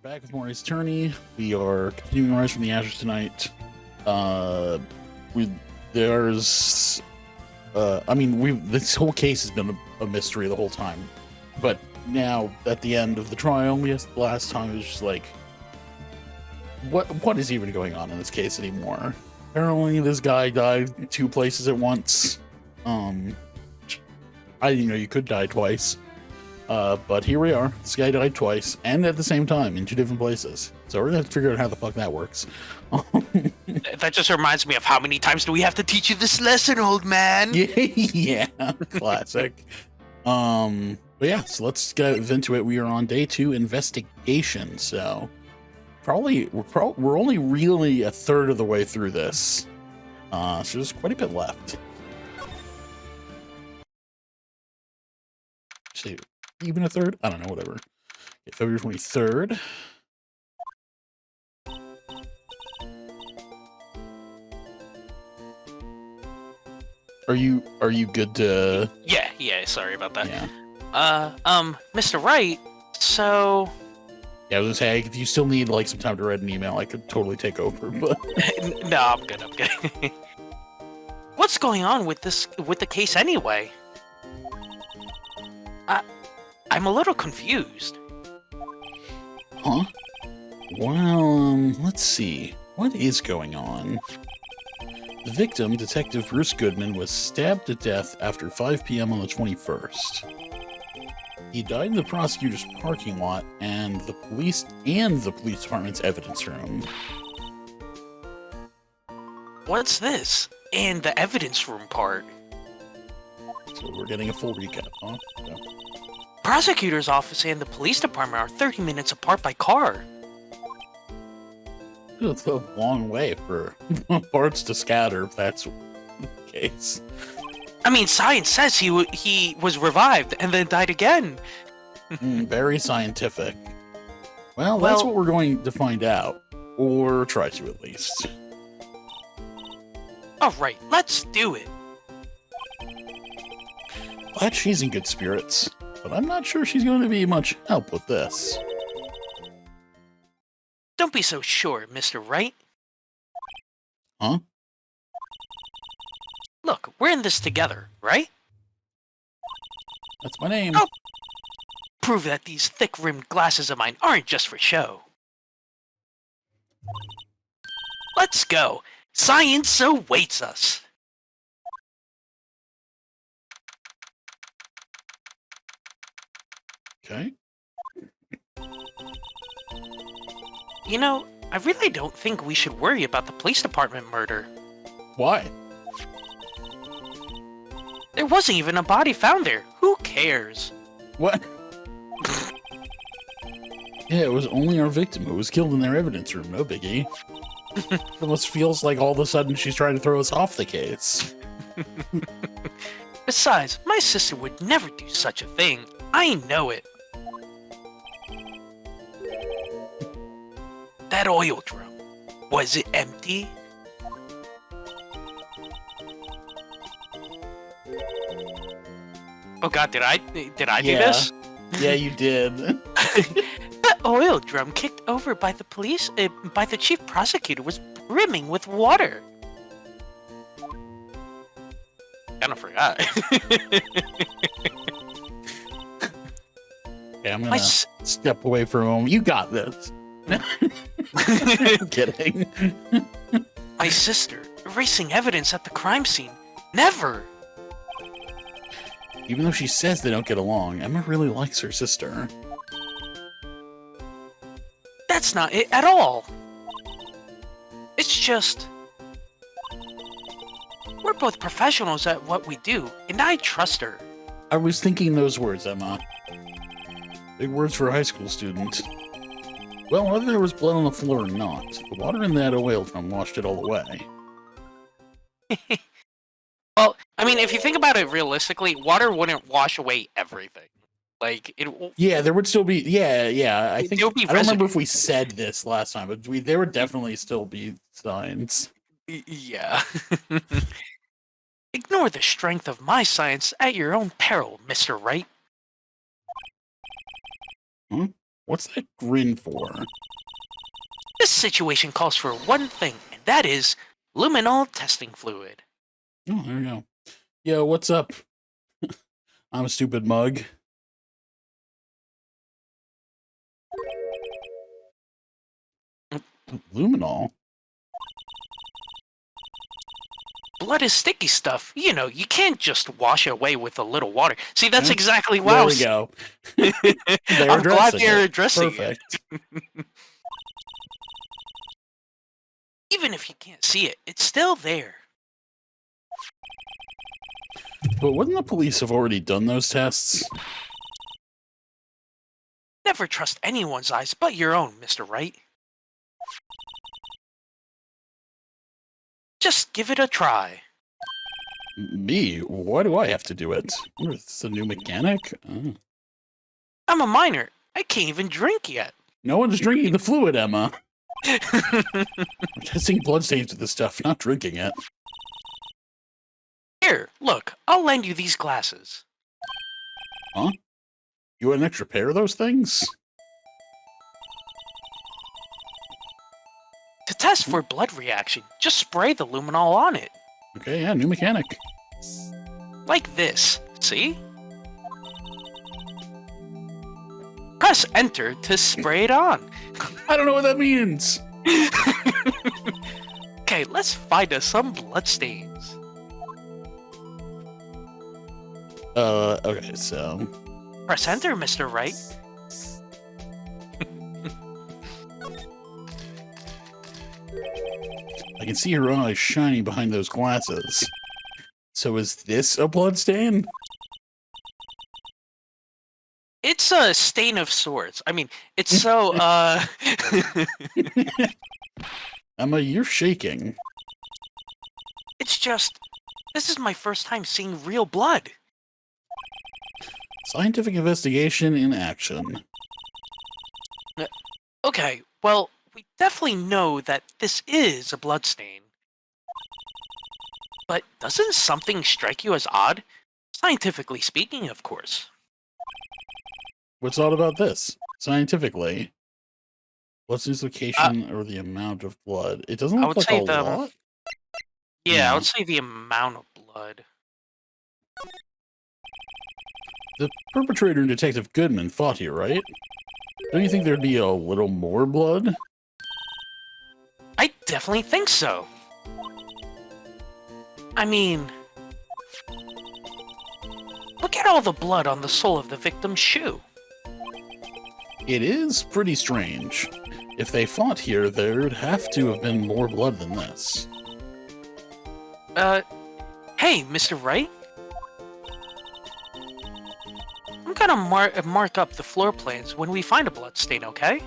Back with Maury's Attorney. We are continuing Rise from the Ashes tonight. There's, this whole case has been a mystery the whole time, but now at the end of the trial, yes, the last time it was just like, what is even going on in this case anymore? Apparently, this guy died 2 places at once. I didn't know you could die twice. But here we are. This guy died twice, and at the same time, in 2 different places. So we're gonna have to figure out how the fuck that works. That just reminds me of how many times do we have to teach you this lesson, old man? Yeah, classic. But yeah, so let's get into it. We are on day 2 investigation. So we're only really a third of the way through this. So there's quite a bit left. See. Even a third? I don't know, whatever. Okay, February 23rd. Are you good to... Yeah, sorry about that. Yeah. Mr. Wright, so... Yeah, I was gonna say, if you still need, like, some time to write an email, I could totally take over, but... No, I'm good. What's going on with the case anyway? I'm a little confused. Huh? Well, let's see. What is going on? The victim, Detective Bruce Goodman, was stabbed to death after 5 p.m. on the 21st. He died in the prosecutor's parking lot and the police department's evidence room. What's this? And the evidence room part? So we're getting a full recap, huh? Yeah. Prosecutor's office and the police department are 30 minutes apart by car. It's a long way for parts to scatter, if that's the case. I mean, science says he was revived and then died again. Very scientific. Well, that's what we're going to find out. Or try to, at least. Alright, let's do it. Glad she's in good spirits, but I'm not sure she's going to be much help with this. Don't be so sure, Mr. Wright. Huh? Look, we're in this together, right? That's my name. Oh. Prove that these thick-rimmed glasses of mine aren't just for show. Let's go. Science awaits us. Okay. You know, I really don't think we should worry about the police department murder. Why? There wasn't even a body found there. Who cares? What? Yeah, it was only our victim who was killed in their evidence room. No biggie. It almost feels like all of a sudden she's trying to throw us off the case. Besides, my sister would never do such a thing. I know it. That oil drum, was it empty? Oh god, did I do this? Yeah, you did. That oil drum kicked over by the police, by the chief prosecutor, was brimming with water. Kinda forgot. Yeah, I'm gonna step away for a moment. You got this. I'm kidding. My sister, erasing evidence at the crime scene. Never! Even though she says they don't get along, Emma really likes her sister. That's not it at all. It's just... we're both professionals at what we do, and I trust her. I was thinking those words, Emma. Big words for a high school student. Well, whether there was blood on the floor or not, the water in that oil drum washed it all away. Well, I mean, if you think about it realistically, water wouldn't wash away everything. Like, it... Yeah, there would still be... Yeah. I don't residue. remember if we said this last time, but there would definitely still be signs. Yeah. Ignore the strength of my science at your own peril, Mr. Wright. Hmm? What's that grin for? This situation calls for one thing, and that is luminol testing fluid. Oh, there you go. Yo, what's up? I'm a stupid mug. Luminol? Blood is sticky stuff. You know, you can't just wash it away with a little water. See, that's Okay. exactly what I There we was. go. I'm glad you're addressing Perfect. it. Even if you can't see it, it's still there. But wouldn't the police have already done those tests? Never trust anyone's eyes but your own, Mr. Wright. Just give it a try. Me? Why do I have to do it? It's a new mechanic? Oh. I'm a minor. I can't even drink yet. No one's drinking the fluid, Emma. I'm testing bloodstains with this stuff, not drinking it. Here, look, I'll lend you these glasses. Huh? You want an extra pair of those things? To test for blood reaction, just spray the luminol on it. Okay, yeah, new mechanic. Like this, see? Press enter to spray it on. I don't know what that means. Okay, let's find us some bloodstains. Okay, so... Press enter, Mr. Wright. I can see her eyes shining behind those glasses. So is this a bloodstain? It's a stain of sorts. I mean, it's so, Emma, you're shaking. It's just, this is my first time seeing real blood. Scientific investigation in action. Okay, well, we definitely know that this is a bloodstain. But doesn't something strike you as odd? Scientifically speaking, of course. What's odd about this? Scientifically. What's its location or the amount of blood? It doesn't I look would like say a lot. Yeah, I would say the amount of blood. The perpetrator and Detective Goodman fought here, right? Don't you think there'd be a little more blood? I definitely think so. I mean, look at all the blood on the sole of the victim's shoe. It is pretty strange. If they fought here, there'd have to have been more blood than this. Hey, Mr. Wright? I'm gonna mark up the floor plans when we find a bloodstain, okay?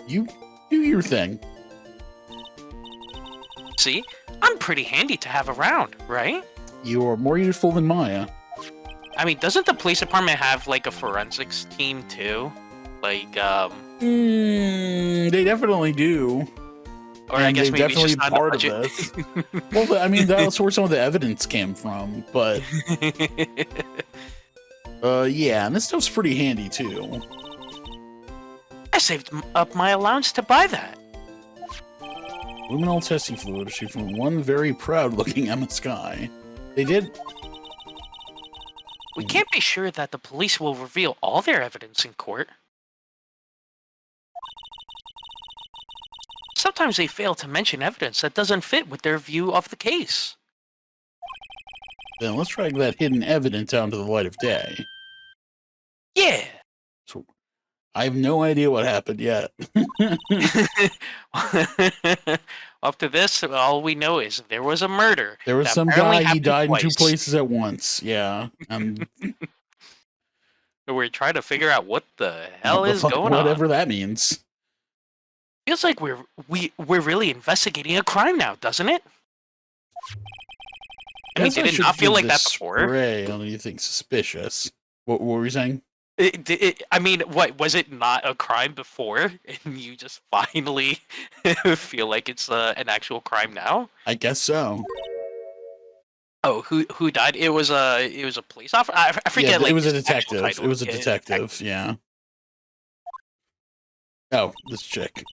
You do your thing. See? I'm pretty handy to have around, right? You are more useful than Maya. I mean, doesn't the police department have, like, a forensics team, too? Like, They definitely do. Or I guess maybe it's definitely just not part of budget. this. Well, I mean, that's where some of the evidence came from, but... yeah, and this stuff's pretty handy, too. I saved up my allowance to buy that. Luminol testing fluid issued from one very proud-looking Emma Sky. They did... We can't be sure that the police will reveal all their evidence in court. Sometimes they fail to mention evidence that doesn't fit with their view of the case. Then let's drag that hidden evidence out into the light of day. Yeah. So, I have no idea what happened yet. Up to this, all we know is there was a murder. There was that some apparently guy, he happened died in two twice. places at once. Yeah. We're trying to figure out what the hell is going on. Whatever that means. Feels like we're really investigating a crime now, doesn't it? I mean, Guess did it should not feel give like this that before? Spray on anything suspicious. What were you saying? I mean, what was it not a crime before, and you just finally feel like it's an actual crime now? I guess so. Oh, who died? It was a police officer. I forget. Yeah, like it was a his actual detective. title. It was a Yeah, detective. Yeah. Oh, this chick.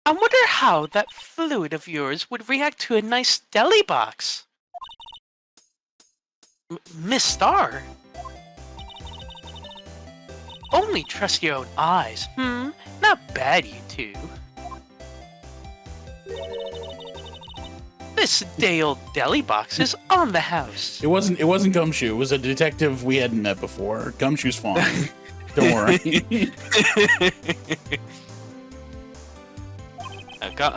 I wonder how that fluid of yours would react to a nice deli box. Miss Star? Only trust your own eyes. Not bad, you two. This day-old deli box is on the house. It wasn't Gumshoe. It was a detective we hadn't met before. Gumshoe's fine. Don't worry.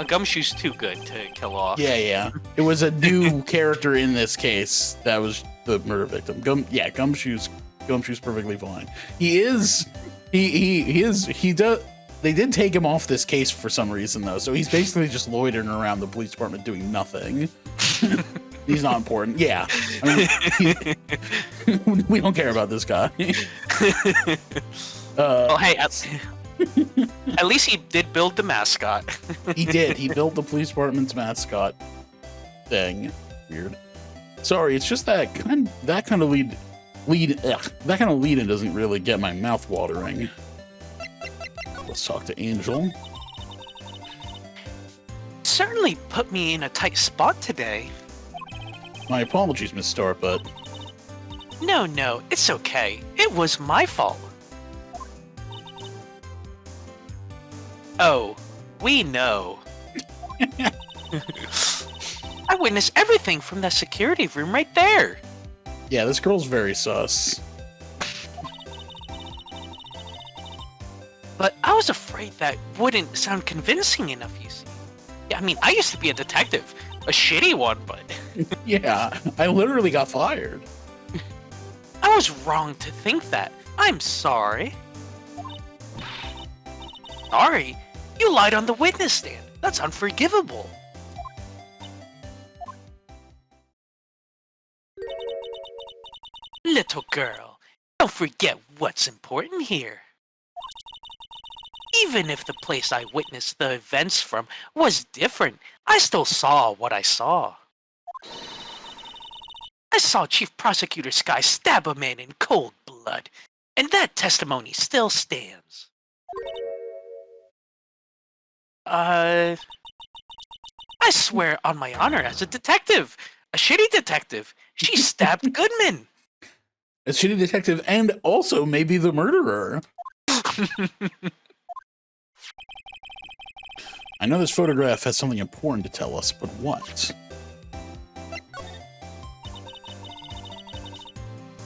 Gumshoe's too good to kill off. Yeah. It was a new character in this case that was the murder victim. Gumshoe's perfectly fine. He does. They did take him off this case for some reason though, so he's basically just loitering around the police department doing nothing. He's not important. Yeah, I mean, we don't care about this guy. Well, hey, at least he did build the mascot. He did. He built the police department's mascot thing. Weird. Sorry, it's just that kind of lead-in doesn't really get my mouth watering. Let's talk to Angel. Certainly put me in a tight spot today. My apologies, Miss Star, but No, it's okay. It was my fault. Oh, we know. I witnessed everything from that security room right there. yeah, this girl's very sus. But I was afraid that wouldn't sound convincing enough, you see. Yeah, I mean, I used to be a detective. A shitty one, but... Yeah, I literally got fired. I was wrong to think that. I'm sorry. Sorry? You lied on the witness stand. That's unforgivable. Little girl, don't forget what's important here. Even if the place I witnessed the events from was different, I still saw what I saw. I saw Chief Prosecutor Sky stab a man in cold blood, and that testimony still stands. I swear on my honor as a detective, a shitty detective, she stabbed Goodman. A shitty detective and also maybe the murderer. I know this photograph has something important to tell us, but what?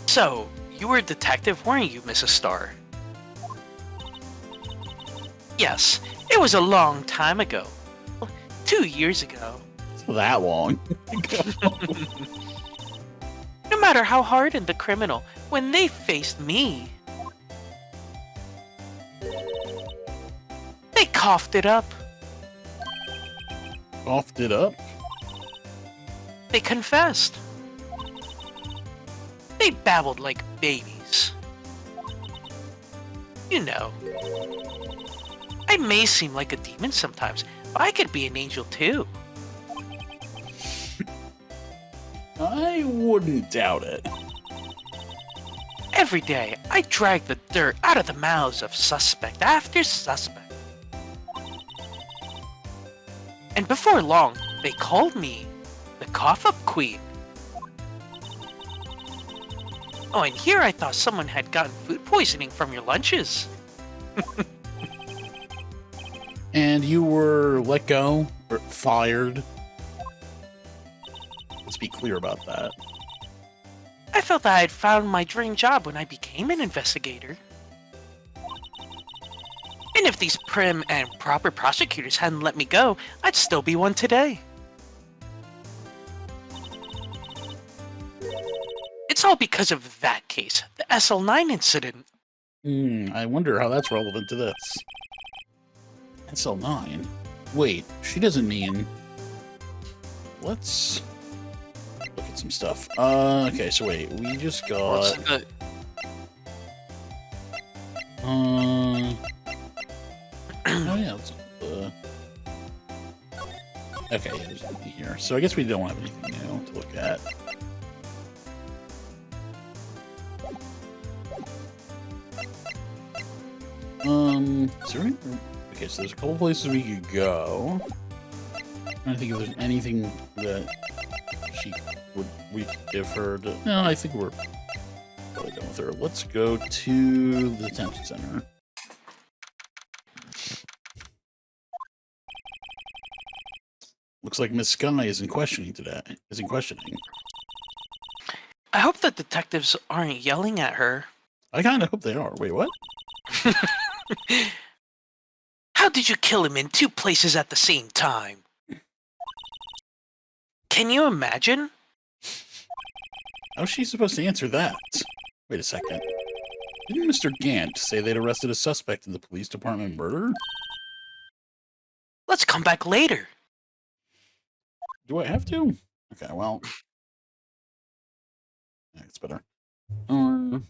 So, you were a detective, weren't you, Mrs. Starr? Yes, it was a long time ago. 2 years ago. It's not that long. No matter how hardened the criminal, when they faced me, they coughed it up. Coughed it up? They confessed. They babbled like babies. You know. I may seem like a demon sometimes, but I could be an angel too. I wouldn't doubt it. Every day, I drag the dirt out of the mouths of suspect after suspect. And before long, they called me the cough-up queen. Oh, and here I thought someone had gotten food poisoning from your lunches. And you were let go or fired. Let's be clear about that. I felt that I had found my dream job when I became an investigator. And if these prim and proper prosecutors hadn't let me go, I'd still be one today. It's all because of that case, the SL9 incident. I wonder how that's relevant to this. SL9? Wait, she doesn't mean... Let's look at some stuff. Okay, so wait, we just got... Oh yeah, let's, okay, yeah, there's nothing here. So I guess we don't have anything new to look at. Is there any... Okay, so there's a couple places we could go. I'm trying to think if there's anything that we could give her to... No, I think we're probably done with her. Let's go to the detention center. Looks like Miss Sky isn't questioning today. Isn't questioning. I hope the detectives aren't yelling at her. I kind of hope they are. Wait, what? How did you kill him in 2 places at the same time? Can you imagine? How's she supposed to answer that? Wait a second. Didn't Mr. Gant say they'd arrested a suspect in the police department murder? Let's come back later. Do I have to? Okay, well... Yeah, it's better. Okay.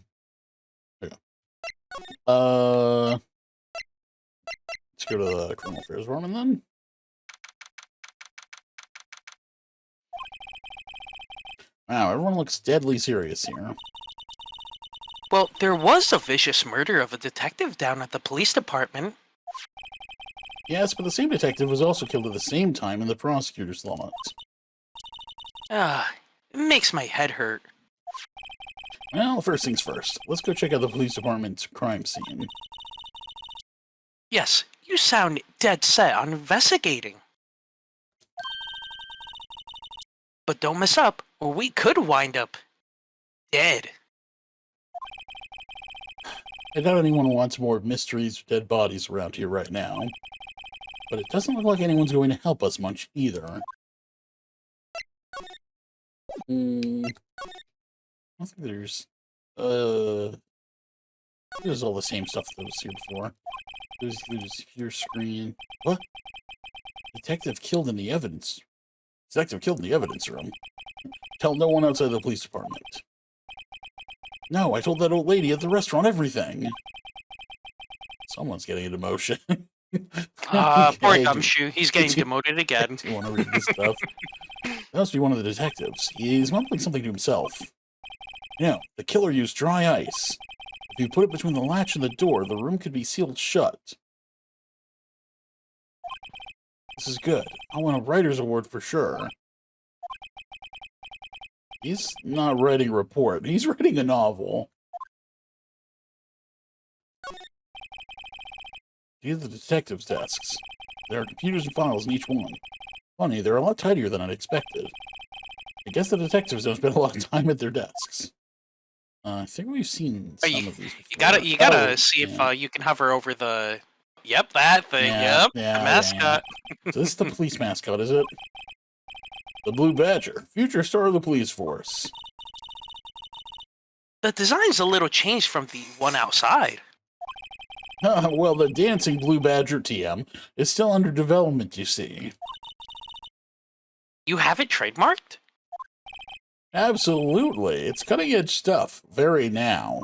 Let's go to the criminal affairs department then. Wow, everyone looks deadly serious here. Well, there was a vicious murder of a detective down at the police department. Yes, but the same detective was also killed at the same time in the prosecutor's lot. It makes my head hurt. Well, first things first. Let's go check out the police department's crime scene. Yes, you sound dead set on investigating. But don't mess up, or we could wind up dead. I doubt anyone wants more mysteries or dead bodies around here right now. But it doesn't look like anyone's going to help us much either. I don't think there's... There's all the same stuff that was here before. There's your screen. What? Detective killed in the evidence. Detective killed in the evidence room. Tell no one outside the police department. No, I told that old lady at the restaurant everything. Someone's getting an emotion. Poor Gumshoe. He's getting demoted again. Do you want to read this stuff? That must be one of the detectives. He's mumbling something to himself. No, the killer used dry ice. If you put it between the latch and the door, the room could be sealed shut. This is good. I want a writer's award for sure. He's not writing a report. He's writing a novel. These are the detectives' desks. There are computers and files in each one. Funny, they're a lot tidier than I'd expected. I guess the detectives don't spend a lot of time at their desks. I think we've seen some of these before. You gotta see if you can hover over the... Yep, that thing, the mascot. So this is the police mascot, is it? The Blue Badger, future star of the police force. The design's a little changed from the one outside. Well, the dancing Blue Badger TM is still under development, you see. You have it trademarked? Absolutely. It's cutting-edge stuff. Very now.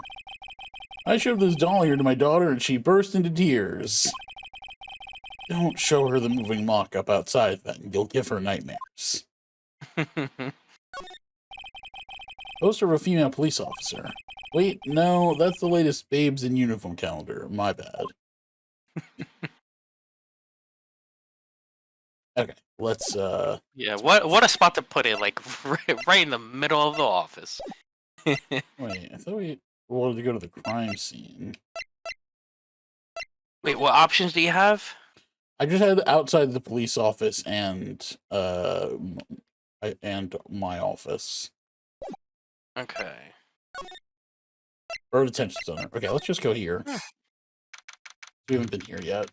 I showed this doll here to my daughter, and she burst into tears. Don't show her the moving mock-up outside, then. You'll give her nightmares. Poster of a female police officer. Wait, no, that's the latest Babes in Uniform calendar. My bad. Okay, let's, Yeah, what a spot to put it, like, right in the middle of the office. Wait, I thought we wanted to go to the crime scene. Wait, what options do you have? I just had outside the police office and my office. Okay. Or detention center. Okay, let's just go here. We haven't been here yet.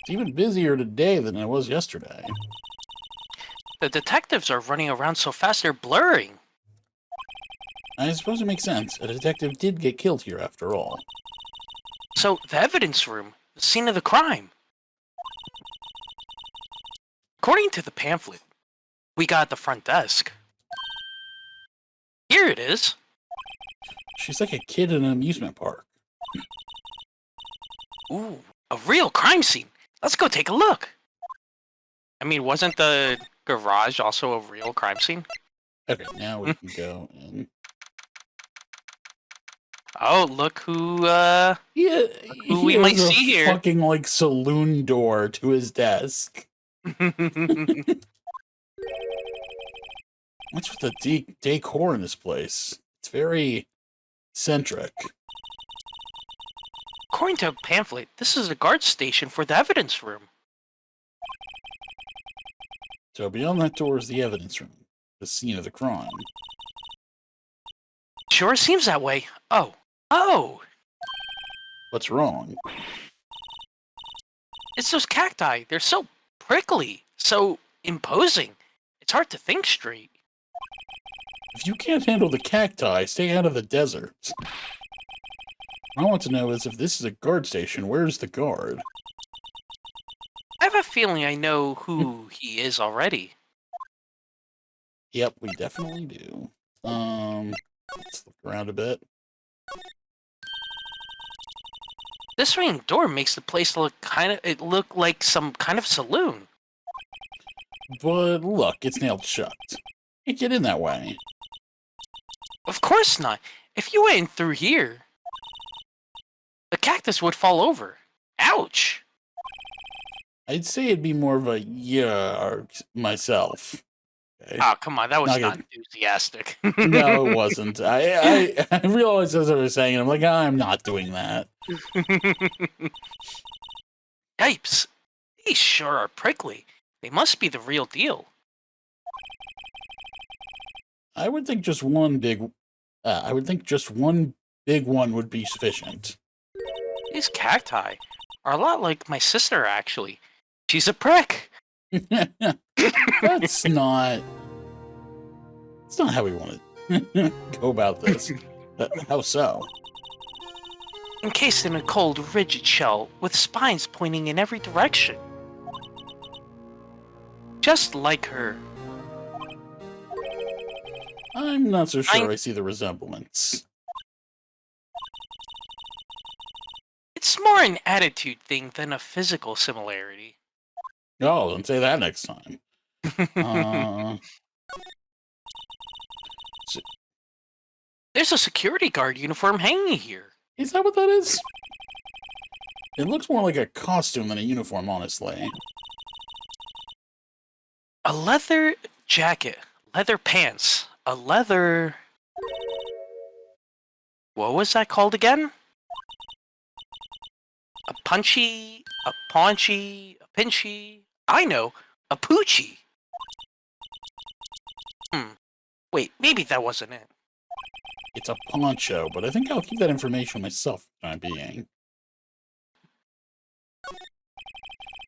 It's even busier today than it was yesterday. The detectives are running around so fast they're blurring. I suppose it makes sense. A detective did get killed here after all. So, the evidence room, the scene of the crime. According to the pamphlet we got at the front desk. Here it is. She's like a kid in an amusement park. Ooh, a real crime scene. Let's go take a look. I mean, wasn't the garage also a real crime scene? Okay, now we can go in. Oh, look who who He we might has a see here. fucking, like, saloon door to his desk. What's with the decor in this place? It's very centric. According to a pamphlet, this is a guard station for the evidence room. So beyond that door is the evidence room, the scene of the crime. Sure seems that way. Oh, What's wrong? it's those cacti. They're so prickly, so imposing. It's hard to think straight. If you can't handle the cacti, stay out of the desert. What I want to know is if this is a guard station, where's the guard? I have a feeling I know who he is already. Yep, we definitely do. Let's look around a bit. This swinging door makes the place look look like some kind of saloon. But look, it's nailed shut. Can't get in that way. Of course not. If you went in through here, the cactus would fall over. Ouch! I'd say it'd be more of a yeah myself. Okay. Oh, come on, that was Not not gonna- enthusiastic. No, it wasn't. I realized as I was saying it, I'm like, I'm not doing that. Yipes! These sure are prickly. They must be the real deal. I would think just one big one would be sufficient. These cacti are a lot like my sister, actually. She's a prick. That's not how we want to go about this. How so? Encased in a cold, rigid shell with spines pointing in every direction. Just like her. I'm not so sure I see the resemblance. It's more an attitude thing than a physical similarity. Oh, then say that next time. There's a security guard uniform hanging here. Is that what that is? It looks more like a costume than a uniform, honestly. A leather jacket, leather pants, a leather... What was that called again? A punchy, a paunchy, a pinchy... I know, a poochie. Wait, maybe that wasn't it. It's a poncho, but I think I'll keep that information myself for the time being.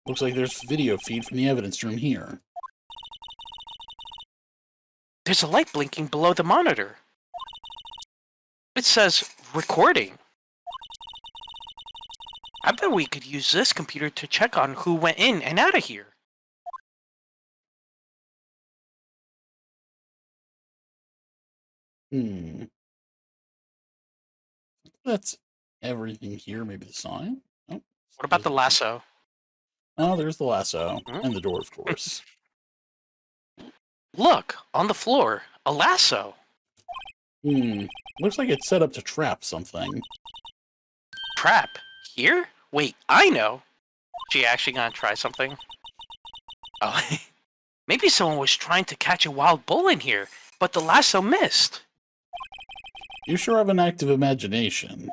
Looks like there's video feed from the evidence room here. There's a light blinking below the monitor. It says, recording. I bet we could use this computer to check on who went in and out of here. That's everything here. Maybe the sign? Oh, What about the lasso? oh, there's the lasso. And the door, of course. Look, on the floor, a lasso. Looks like it's set up to trap something. Trap? Here? Wait, I know. She actually gonna try something? Oh, maybe someone was trying to catch a wild bull in here, but the lasso missed. You sure have an active imagination.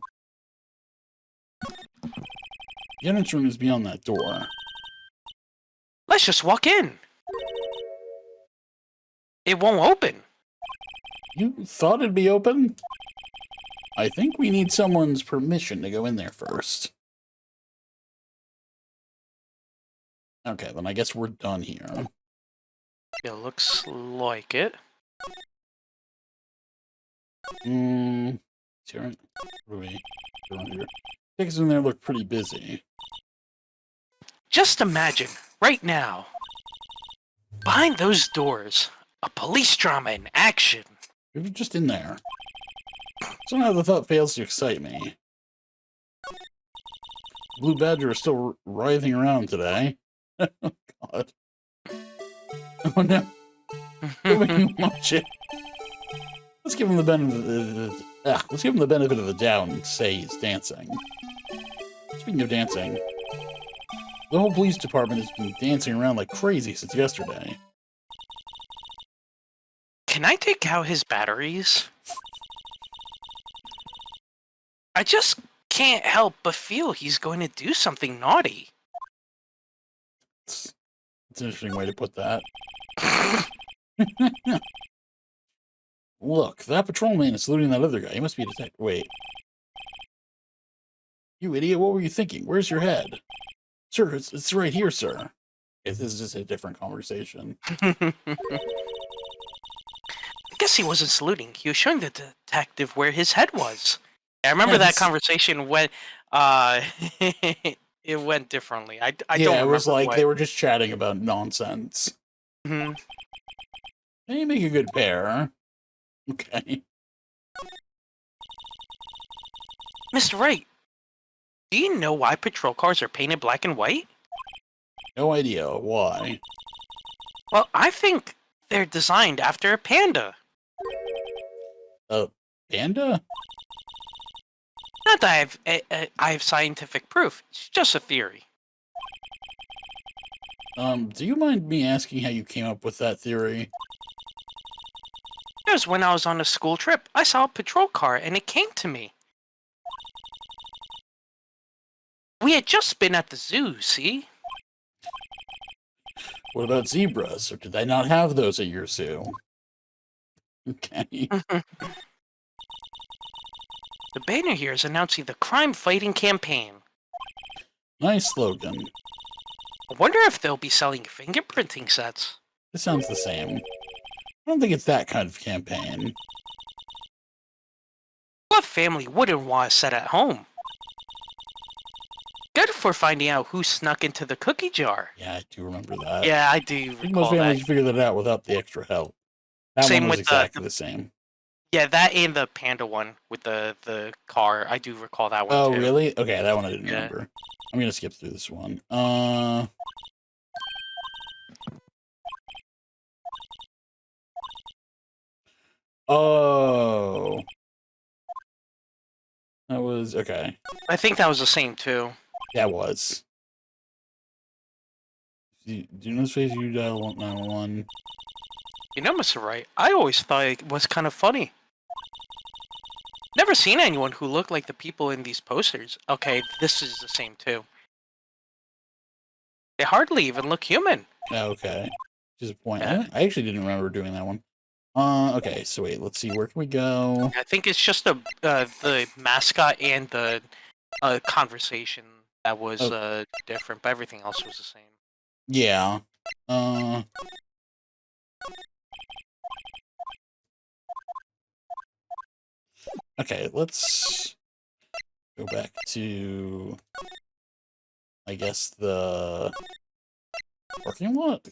The entrance room is beyond that door. Let's just walk in. It won't open. You thought it'd be open? I think we need someone's permission to go in there first. Okay, then I guess we're done here. It looks like it. Tickets in there look pretty busy. Just imagine, right now, behind those doors, a police drama in action. We were just in there. Somehow the thought fails to excite me. Blue Badger is still writhing around today. Oh, God. Oh, no. Don't make me watch it. Let's give him the benefit Let's give him the benefit of the doubt and say he's dancing. Speaking of dancing, the whole police department has been dancing around like crazy since yesterday. Can I take out his batteries? I just can't help but feel he's going to do something naughty. It's an interesting way to put that. Look, that patrolman is saluting that other guy. He must be a detective. Wait. You idiot, what were you thinking? Where's your head? Sir, it's right here, sir. This is just a different conversation. I guess he wasn't saluting. He was showing the detective where his head was. I remember that conversation when it went differently. I don't remember. Yeah, it was like they were just chatting about nonsense. Mm-hmm. They make a good pair. Okay. Mr. Wright, do you know why patrol cars are painted black and white? No idea why. Well, I think they're designed after a panda. A panda? Not that I have scientific proof. It's just a theory. Do you mind me asking how you came up with that theory? It was when I was on a school trip. I saw a patrol car and it came to me. We had just been at the zoo, see? What about zebras? Or did they not have those at your zoo? Okay. The banner here is announcing the crime-fighting campaign. Nice slogan. I wonder if they'll be selling fingerprinting sets. It sounds the same. I don't think it's that kind of campaign. What family wouldn't want a set at home? Good for finding out who snuck into the cookie jar. Yeah, I do remember that. Yeah, I do I think recall most families that. figured that out without the extra help. That Same one was with exactly the same. Yeah, that and the panda one with the car. I do recall that one Oh, too. really? Okay, that one I didn't Yeah. remember. I'm gonna skip through this one. Oh. That was... Okay. I think that was the same too. That was. Do you know this phrase? You dial 911. You know, Mr. Wright, I always thought it was kind of funny. Never seen anyone who looked like the people in these posters. Okay, this is the same too. They hardly even look human. Okay. Yeah. I actually didn't remember doing that one. Okay, so wait, let's see. Where can we go? I think it's just the mascot and the conversation that was different, but everything else was the same. Yeah. Okay, let's go back to, I guess, the parking lot?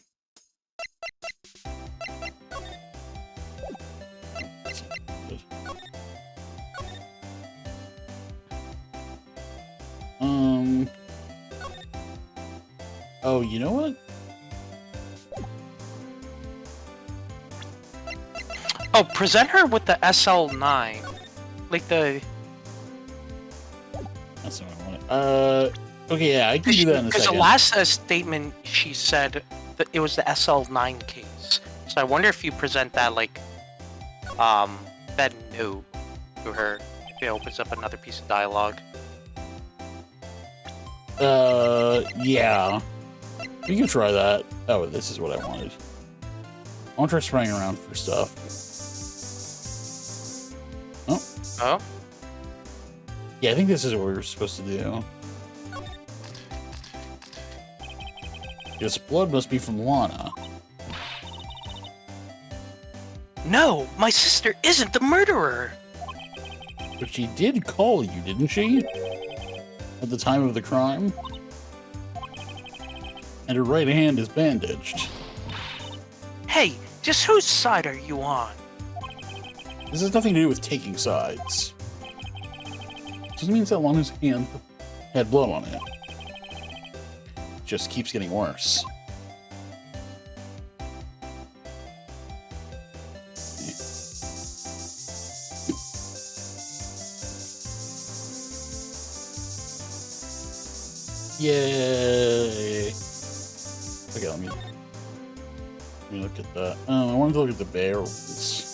Oh, you know what? Oh, present her with the SL9. Like the... That's not what I wanted. Okay, yeah, I can do that in a Because second. the last statement she said that it was the SL9 case. So I wonder if you present that like, that note to her if it opens up another piece of dialogue. Yeah. We can try that. Oh, this is what I wanted. I want to try spraying around for stuff. Oh. Oh? Yeah, I think this is what we were supposed to do. This blood must be from Lana. No, my sister isn't the murderer! But she did call you, didn't she? At the time of the crime? And her right hand is bandaged. Hey, just whose side are you on? This has nothing to do with taking sides. Just means that Lana's hand had blood on it. Just keeps getting worse. Yay! Okay, let me look at that. I wanted to look at the barrels.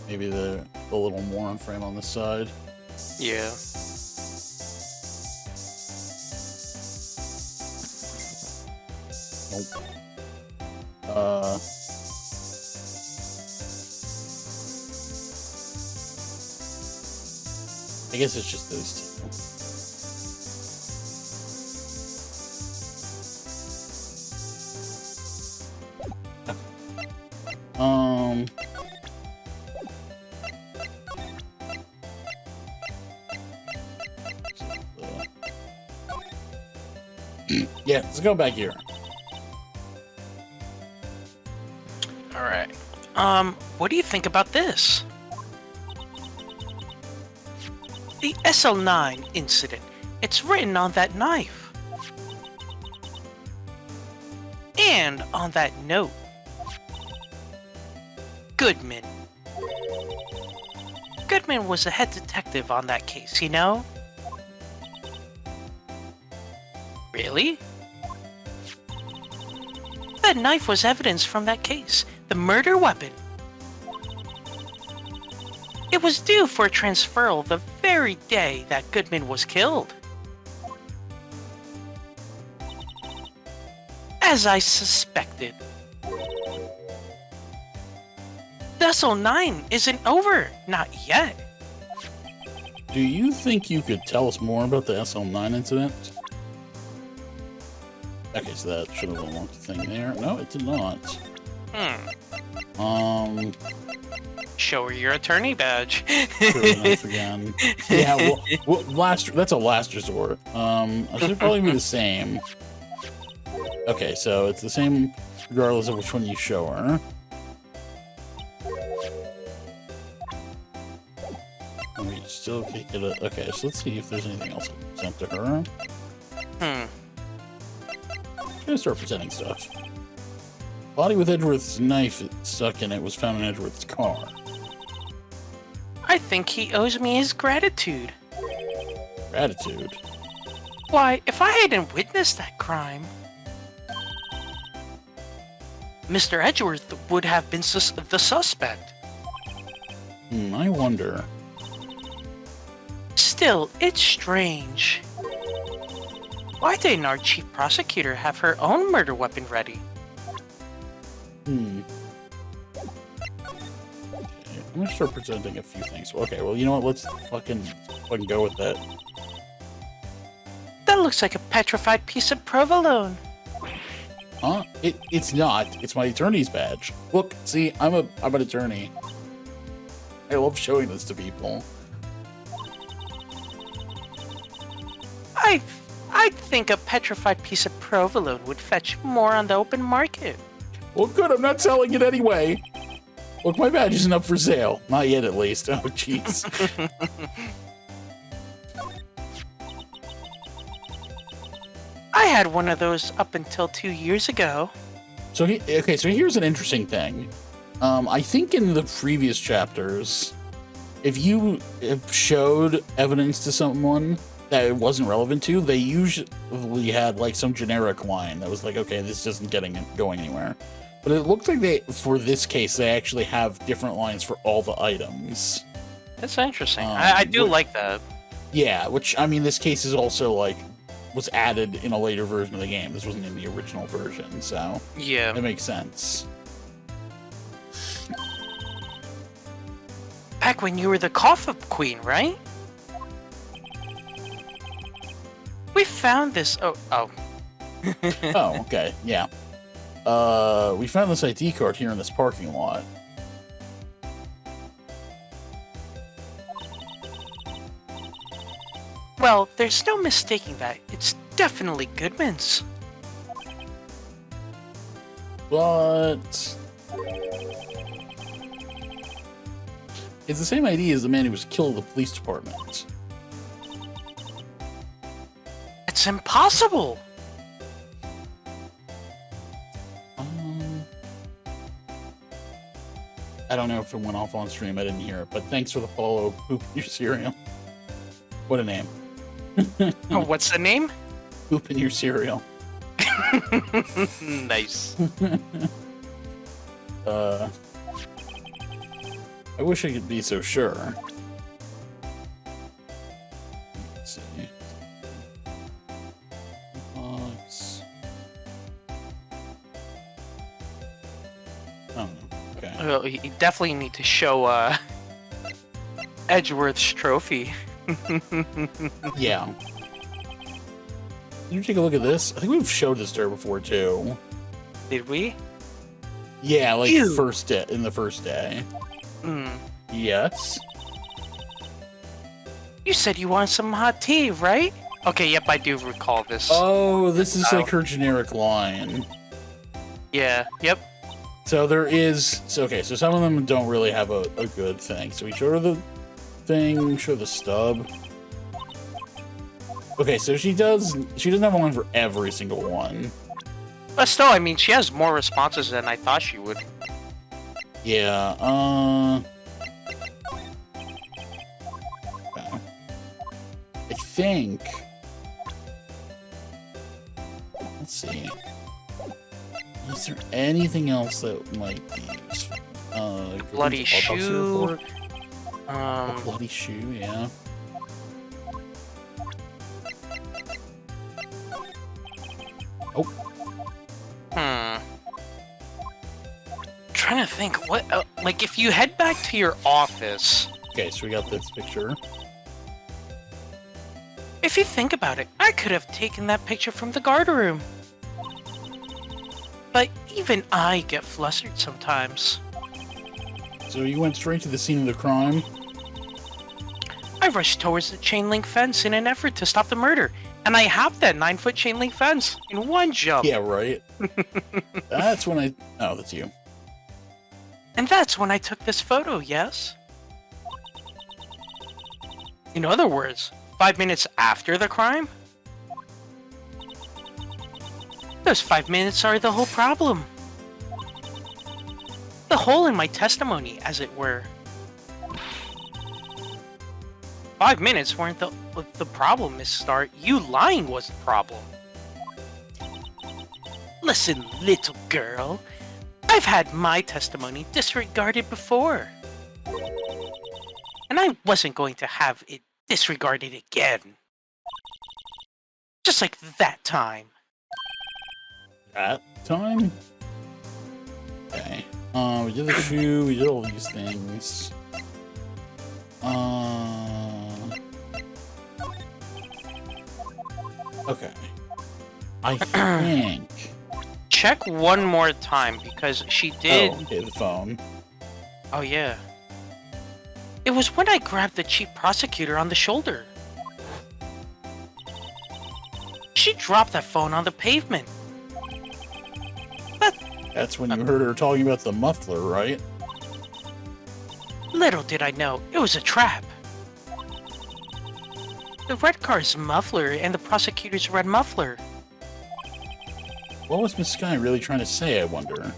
Maybe they're a little more on frame on this side. Yeah. Nope. I guess it's just those two. Yeah, let's go back here. All right. What do you think about this? The SL9 incident. It's written on that knife. And on that note. Goodman. Goodman was the head detective on that case, you know? Really? That knife was evidence from that case. The murder weapon. It was due for transferal the very day that Goodman was killed. As I suspected. Vessel 9 isn't over. Not yet. Do you think you could tell us more about the SL9 incident? Okay, so that should have unlocked the thing there. No, it did not. Show her your attorney badge. Knife again. Yeah, well, that's a last resort. I should probably be the same. Okay, so it's the same regardless of which one you show her. We still can't get it. Okay, so let's see if there's anything else I can present to her. I'm gonna start presenting stuff. Body with Edgeworth's knife stuck in it was found in Edgeworth's car. I think he owes me his gratitude. Gratitude? Why, if I hadn't witnessed that crime, Mr. Edgeworth would have been the suspect. I wonder. Still, it's strange. Why didn't our chief prosecutor have her own murder weapon ready? Okay, I'm gonna start presenting a few things. Okay, well, you know what? Let's fucking go with that. That looks like a petrified piece of provolone. Huh? It's not. It's my attorney's badge. Look, see, I'm an attorney. I love showing this to people. I think a petrified piece of provolone would fetch more on the open market. Well, good. I'm not selling it anyway. Look, my badge isn't up for sale. Not yet, at least. Oh, jeez. I had one of those up until 2 years ago. So, okay, so here's an interesting thing. I think in the previous chapters, if you showed evidence to someone that it wasn't relevant to, they usually had like some generic line that was like, okay, this isn't going anywhere. But it looked like for this case, they actually have different lines for all the items. That's interesting. I do like that. Yeah, which, I mean, this case is also like, was added in a later version of the game. This wasn't in the original version, so yeah, it makes sense. Back when you were the cough-up queen, right? We found this. Oh. Oh, okay, yeah. We found this ID card here in this parking lot. Well, there's no mistaking that. It's definitely Goodman's. But it's the same ID as the man who was killed at the police department. It's impossible! I don't know if it went off on stream. I didn't hear it, but thanks for the follow, Poop Your Cereal. What a name. Oh, what's the name? Poop in your cereal. Nice. I wish I could be so sure. Let's see. Oh, okay. Well, you definitely need to show Edgeworth's trophy. Yeah. You take a look at this. I think we've showed this to her before too. Did we? Yeah, like Ew. in the first day. Hmm. Yes. You said you want some hot tea, right? Okay, yep, I do recall this. Oh, this is like her generic line. Yeah, yep. So there is. So okay, so some of them don't really have a good thing. So we show her the thing, show the stub. Okay, so she doesn't have one for every single one. But still, I mean, she has more responses than I thought she would. Yeah, I think... Let's see. Is there anything else that might be useful? Bloody shoe. A bloody shoe, yeah. Oh. Trying to think, what, like, if you head back to your office... Okay, so we got this picture. If you think about it, I could have taken that picture from the guard room. But even I get flustered sometimes. So you went straight to the scene of the crime? I rushed towards the chain link fence in an effort to stop the murder, and I hopped that 9-foot chain link fence in one jump. Yeah, right. That's when I... Oh, that's you. And that's when I took this photo, yes? In other words, 5 minutes after the crime? Those 5 minutes are the whole problem. The hole in my testimony, as it were. 5 minutes weren't the problem, Miss Starr. You lying was the problem. Listen, little girl. I've had my testimony disregarded before. And I wasn't going to have it disregarded again. Just like that time. That time? Okay. We did the shoe, we did all these things. Okay. I think... Check one more time, because she did... Oh, okay, the phone. Oh, yeah. It was when I grabbed the chief prosecutor on the shoulder. She dropped that phone on the pavement. That's when you heard her talking about the muffler, right? Little did I know, it was a trap. The red car's muffler and the prosecutor's red muffler. What was Miss Sky really trying to say, I wonder?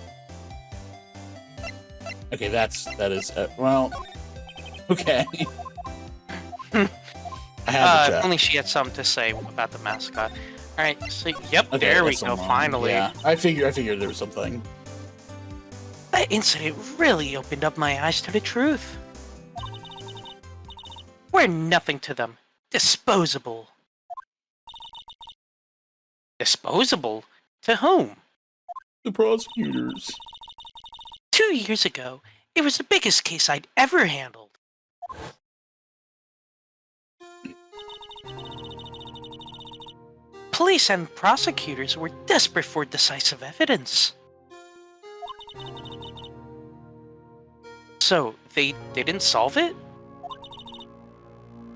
Okay, that is, well... Okay. I had to check. Only she had something to say about the mascot. Alright, so, yep, Okay, there we that's go, someone. finally. Yeah, I figured there was something. That incident really opened up my eyes to the truth. We're nothing to them. Disposable. Disposable? To whom? The prosecutors. 2 years ago, it was the biggest case I'd ever handled. Police and prosecutors were desperate for decisive evidence. So, they didn't solve it?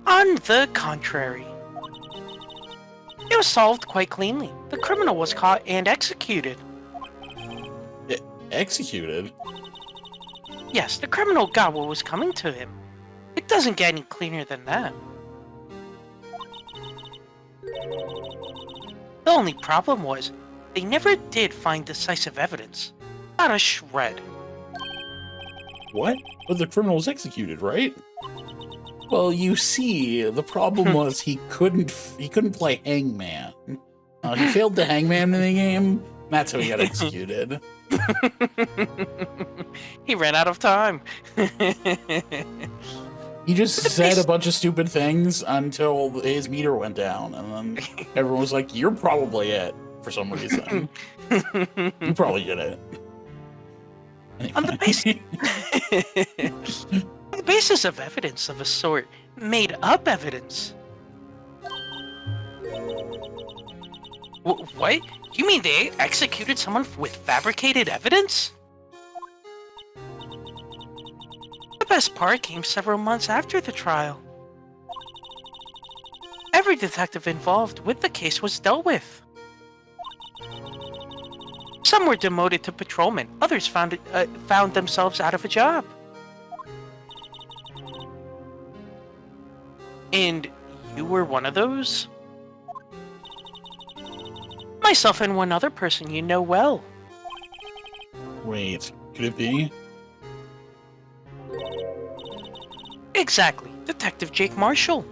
On the contrary. It was solved quite cleanly. The criminal was caught and executed. Executed? Yes, the criminal got what was coming to him. It doesn't get any cleaner than that. The only problem was, they never did find decisive evidence. Not a shred. What? But the criminal was executed, right? Well, you see, the problem was he couldn't play hangman. He failed the hangman in the game. That's how he got executed. He ran out of time. He just said a bunch of stupid things until his meter went down, and then everyone was like, "You're probably it," for some reason. You probably did it. Anyway. On the basis of evidence of a sort, made up evidence. What? You mean they executed someone with fabricated evidence? The best part came several months after the trial. Every detective involved with the case was dealt with. Some were demoted to patrolmen, others found themselves out of a job. And you were one of those? Myself and one other person you know well. Wait, could it be? Exactly, Detective Jake Marshall.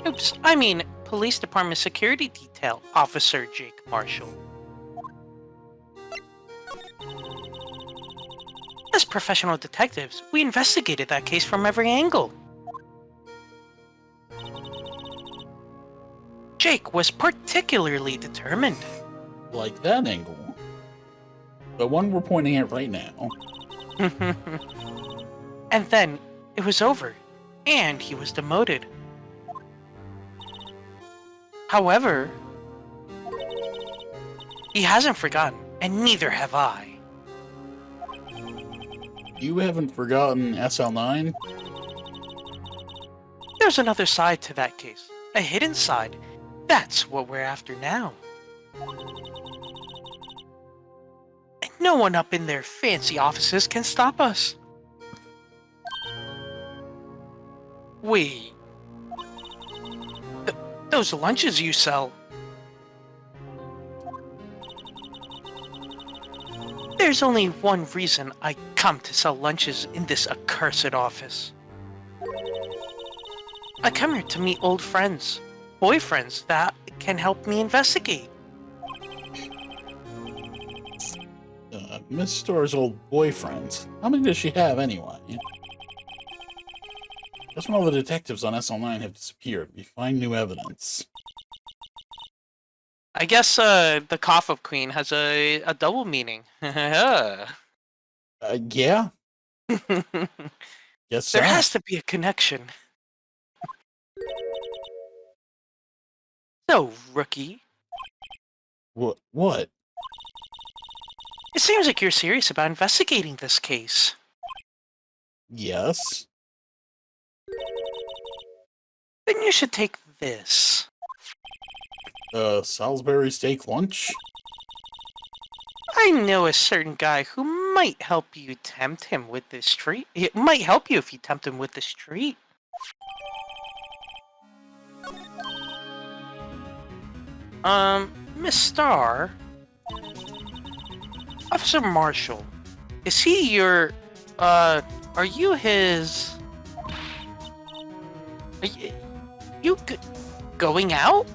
Oops, I mean, Police Department Security Detail Officer Jake Marshall. As professional detectives, we investigated that case from every angle. Jake was particularly determined. Like that angle. The one we're pointing at right now. And then, it was over, and he was demoted. However, he hasn't forgotten, and neither have I. You haven't forgotten SL9? There's another side to that case, a hidden side. That's what we're after now. And no one up in their fancy offices can stop us. Wait. Those lunches you sell. There's only one reason I come to sell lunches in this accursed office. I come here to meet old friends, boyfriends that can help me investigate. Miss Starr's old boyfriend. How many does she have anyway? Just when all the detectives on SL9 have disappeared, we find new evidence. I guess the cough of Queen has a double meaning. Yeah? Guess so. There has to be a connection. So, rookie. What? It seems like you're serious about investigating this case. Yes? Then you should take this. Salisbury steak lunch? I know a certain guy who might help you tempt him with this treat. It might help you if you tempt him with this treat. Miss Starr, Officer Marshall, is he your, are you his, are you going out?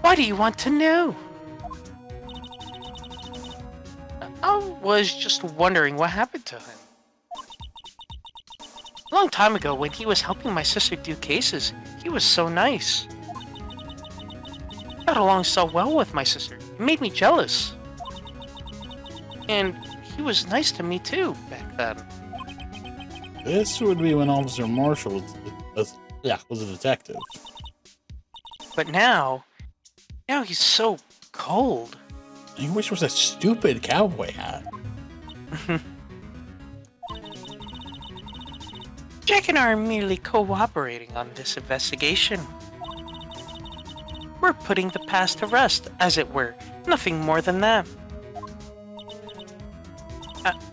Why do you want to know? I was just wondering what happened to him. A long time ago, when he was helping my sister do cases, he was so nice. Got along so well with my sister. It made me jealous. And he was nice to me too, back then. This would be when Officer Marshall was a detective. But now he's so cold. I wish it was a stupid cowboy hat. Jack and I are merely cooperating on this investigation. We're putting the past to rest, as it were. Nothing more than that.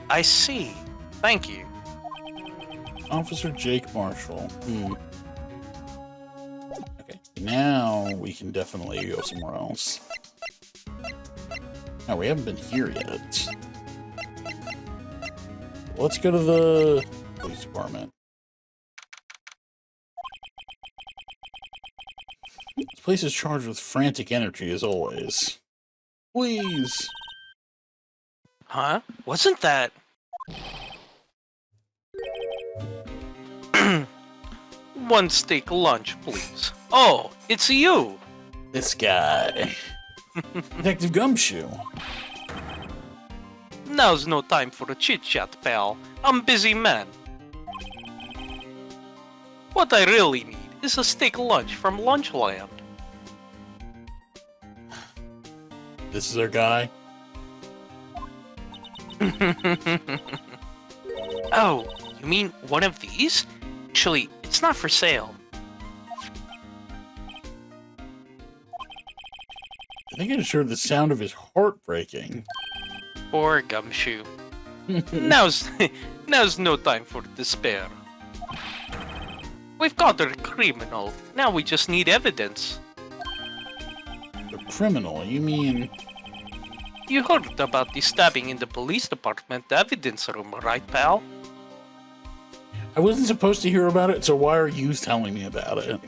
I see. Thank you. Officer Jake Marshall. Okay, now we can definitely go somewhere else. No, we haven't been here yet. Let's go to the police department. This place is charged with frantic energy as always. Please. Huh? Wasn't that... One steak lunch, please. Oh, it's you! This guy. Detective Gumshoe. Now's no time for a chit-chat, pal. I'm busy man. What I really need is a steak lunch from Lunchland. This is our guy. Oh, you mean one of these? Actually, it's not for sale. I think I just heard the sound of his heart breaking. Poor Gumshoe. Now's no time for despair. We've got a criminal. Now we just need evidence. The criminal? You mean... You heard about the stabbing in the police department evidence room, right, pal? I wasn't supposed to hear about it, so why are you telling me about it?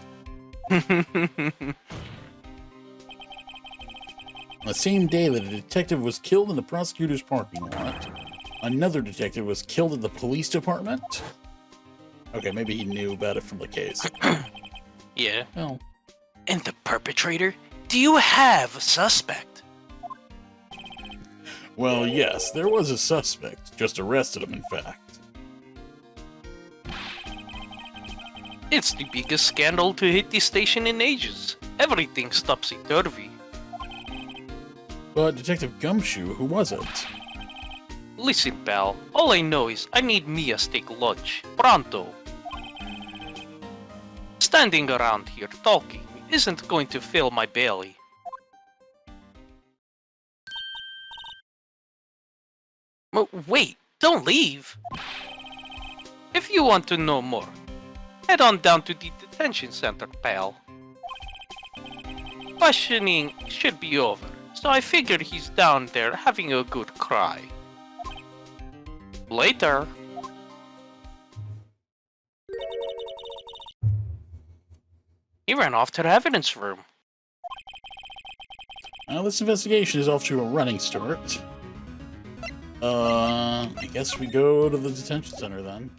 On the same day that a detective was killed in the prosecutor's parking lot, another detective was killed in the police department? Okay, maybe he knew about it from the case. Yeah. Well. And the perpetrator? Do you have a suspect? Well, yes, there was a suspect. Just arrested him, in fact. It's the biggest scandal to hit the station in ages. Everything's topsy-turvy. But Detective Gumshoe, who was it? Listen, pal. All I know is I need me a steak lunch. Pronto. Standing around here talking isn't going to fill my belly. Wait, don't leave. If you want to know more, head on down to the detention center, pal. Questioning should be over, so I figured he's down there having a good cry. Later. He ran off to the evidence room. Well, this investigation is off to a running start. I guess we go to the detention center then.